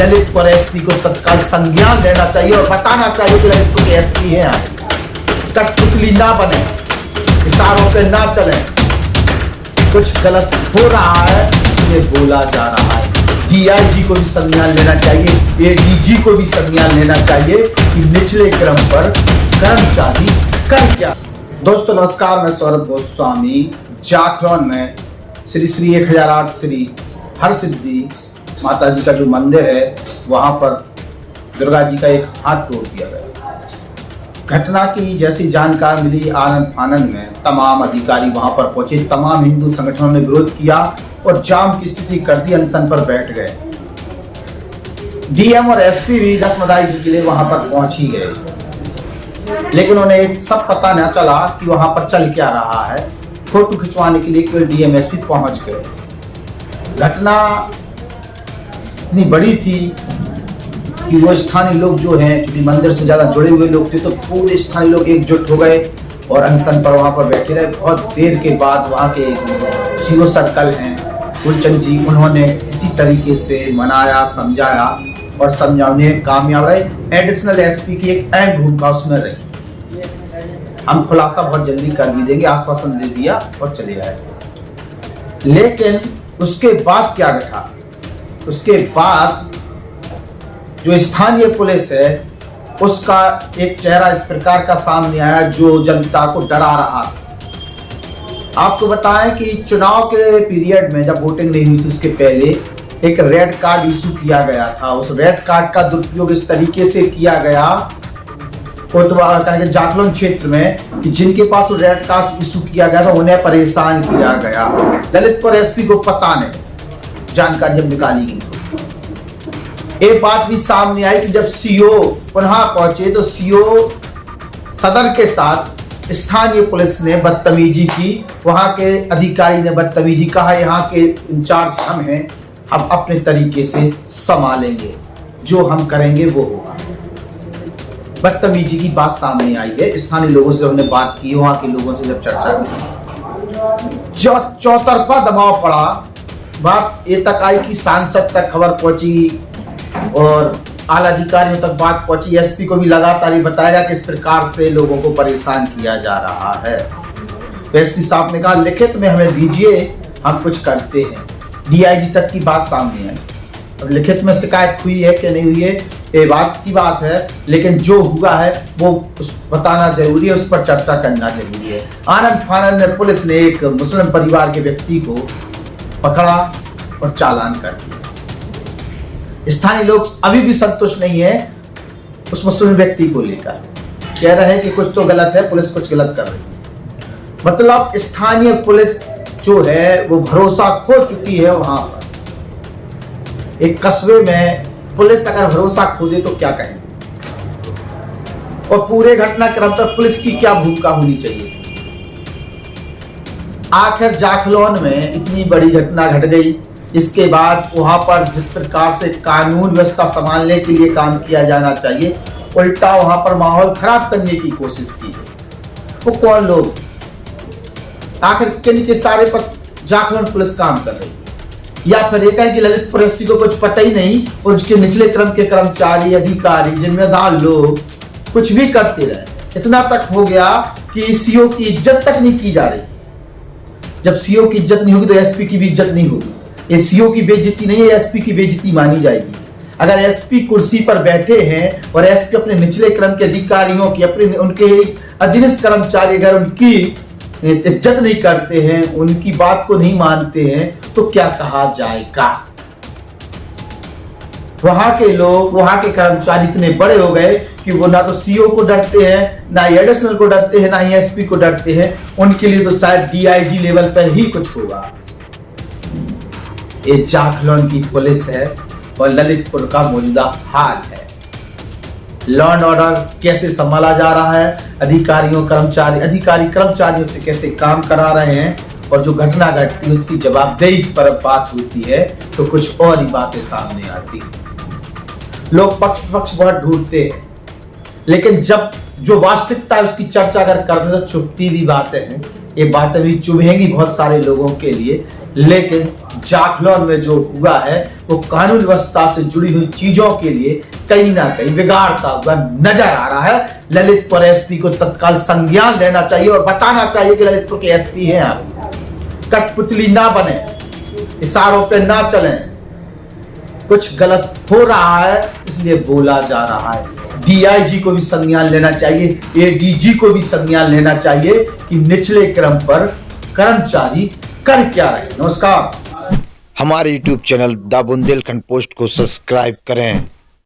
Lalitpur SP को तत्काल संज्ञान लेना चाहिए और बताना चाहिए कि ललितपुर के एसपी हैं आज। कठपुतली ना बने, इशारों पे ना चले। कुछ गलत हो रहा है इसलिए बोला जा रहा है। डीआईजी को भी संज्ञान लेना चाहिए, एडीजी को भी संज्ञान लेना चाहिए कि निचले क्रम पर कर्मचारी कर क्या। दोस्तों नमस्कार, मैं सौरभ गोस्वामी। जाखरौन में श्री श्री 1008 श्री हरसिद्धि माता जी का जो मंदिर है वहां पर दुर्गा जी का एक हाथ तोड़ दिया गया। घटना की जैसी जानकारी मिली, आनंद फानंद में तमाम अधिकारी वहां पर पहुंचे। तमाम हिंदू संगठनों ने विरोध किया और जाम की स्थिति कर दी, अनशन पर बैठ गए। डीएम और एसपी भी रस्मदाई के लिए वहां पर पहुंच ही गए, लेकिन उन्हें सब पता न चला कि वहां पर चल क्या रहा है। फोटो खिंचवाने के लिए केवल डीएम एसपी पहुंच गए। घटना इतनी बड़ी थी कि वो स्थानीय लोग जो हैं, क्योंकि मंदिर से ज्यादा जुड़े हुए लोग थे, तो पूरे स्थानीय लोग एकजुट हो गए और अनशन पर वहां पर बैठे रहे। बहुत देर के बाद वहां के सीओ सर्कल हैं फूलचंद जी, उन्होंने किसी तरीके से मनाया, समझाया और समझाने कामयाब रहे। एडिशनल एसपी की एक अहम भूमिका उसमें रही। हम खुलासा बहुत जल्दी कर भी देंगे, आश्वासन दे दिया और चले आए। लेकिन उसके बाद क्या घटा? उसके बाद जो स्थानीय पुलिस है उसका एक चेहरा इस प्रकार का सामने आया जो जनता को डरा रहा था। आपको बताएं कि चुनाव के पीरियड में जब वोटिंग नहीं हुई थी उसके पहले एक रेड कार्ड इशू किया गया था। उस रेड कार्ड का दुरुपयोग इस तरीके से किया गया जाखरौन क्षेत्र में कि जिनके पास वो रेड कार्ड इशू किया गया था उन्हें परेशान किया गया। ललितपुर एसपी को पता नहीं, जानकारी जब निकाली गई एक बात भी सामने आई कि जब सीओ पुनः पहुंचे तो सीओ सदर के साथ स्थानीय पुलिस ने बदतमीजी की। वहां के अधिकारी ने बदतमीजी कहा, यहाँ के इंचार्ज हम हैं, हम अपने तरीके से संभालेंगे, जो हम करेंगे वो होगा। बदतमीजी की बात सामने आई है। स्थानीय लोगों से हमने बात की, वहां के लोगों से जब चर्चा की, चौतरफा दबाव पड़ा। बात ये तक आई कि सांसद तक खबर पहुंची और आला अधिकारियों तक बात पहुंची। एसपी को भी लगातार ये बताया गया किस प्रकार से लोगों को परेशान किया जा रहा है। तो एसपी साहब ने कहा लिखित में हमें दीजिए, हम कुछ करते हैं। डीआईजी तक की बात सामने आई। अब लिखित में शिकायत हुई है कि नहीं हुई है ये बात की बात है, लेकिन जो हुआ है वो बताना जरूरी है, उस पर चर्चा करना जरूरी है। आनंद फानंद में पुलिस ने एक मुस्लिम परिवार के व्यक्ति को पकड़ा और चालान कर दिया। स्थानीय लोग अभी भी संतुष्ट नहीं है उस मुस्लिम व्यक्ति को लेकर, कह रहे हैं कि कुछ तो गलत है, पुलिस कुछ गलत कर रही है। मतलब स्थानीय पुलिस जो है वो भरोसा खो चुकी है। वहां पर एक कस्बे में पुलिस अगर भरोसा खो दे तो क्या कहें, और पूरे घटनाक्रम पर पुलिस की क्या भूमिका होनी चाहिए। आखिर जाखरौन में इतनी बड़ी घटना घट गई, इसके बाद वहां पर जिस प्रकार से कानून व्यवस्था संभालने के लिए काम किया जाना चाहिए, उल्टा वहां पर माहौल खराब करने की कोशिश की है। वो कौन लोग? आखिर किनके सारे पर जाखरौन पुलिस काम कर रही है? या फिर एक है कि ललितपुर एसपी को कुछ पता ही नहीं और उसके निचले क्रम के कर्मचारी, अधिकारी, जिम्मेदार लोग कुछ भी करते रहे। इतना तक हो गया कि सीओ की इज्जत तक नहीं की जा रही। जब सीओ की इज्जत नहीं होगी तो एसपी की भी इज्जत नहीं होगी। ये सीओ की बेइज्जती नहीं है, एसपी की बेइज्जती मानी जाएगी। अगर एसपी कुर्सी पर बैठे हैं और एसपी अपने निचले क्रम के अधिकारियों की, अपने उनके अधीनस्थ कर्मचारी अगर उनकी इज्जत नहीं करते हैं, उनकी बात को नहीं मानते हैं, तो क्या कहा जाएगा। वहां के लोग, वहां के कर्मचारी इतने बड़े हो गए कि वो ना तो सीओ को डरते हैं, ना एडिशनल को डरते हैं, ना ही एसपी को डरते हैं। उनके लिए तो शायद डीआईजी लेवल पर ही कुछ होगा। ये जाखरौन की पुलिस है और ललितपुर का मौजूदा हाल है। लॉ एंड ऑर्डर कैसे संभाला जा रहा है, अधिकारी कर्मचारियों से कैसे काम करा रहे हैं, और जो घटना घटती है उसकी जवाबदेही पर बात होती है तो कुछ और ही बातें सामने आती हैं। लोग पक्ष बहुत ढूंढते हैं, लेकिन जब जो वास्तविकता है उसकी चर्चा अगर करते तो चुपती भी बातें हैं। ये बातें भी चुभेंगी बहुत सारे लोगों के लिए, लेकिन जाखलौन में जो हुआ है वो कानून व्यवस्था से जुड़ी हुई चीजों के लिए कहीं ना कहीं बिगाड़ता हुआ नजर आ रहा है। ललितपुर एसपी को तत्काल संज्ञान लेना चाहिए और बताना चाहिए कि ललितपुर के एसपी हैं आप, कठपुतली ना बने, इशारों पे ना चलें, कुछ गलत हो रहा है इसलिए बोला जा रहा है। डीआईजी को भी संज्ञान लेना चाहिए, एडीजी को भी संज्ञान लेना चाहिए कि निचले क्रम पर कर्मचारी कर क्या रहे। नमस्कार, हमारे YouTube channel the Bundelkhand post को सब्सक्राइब करें।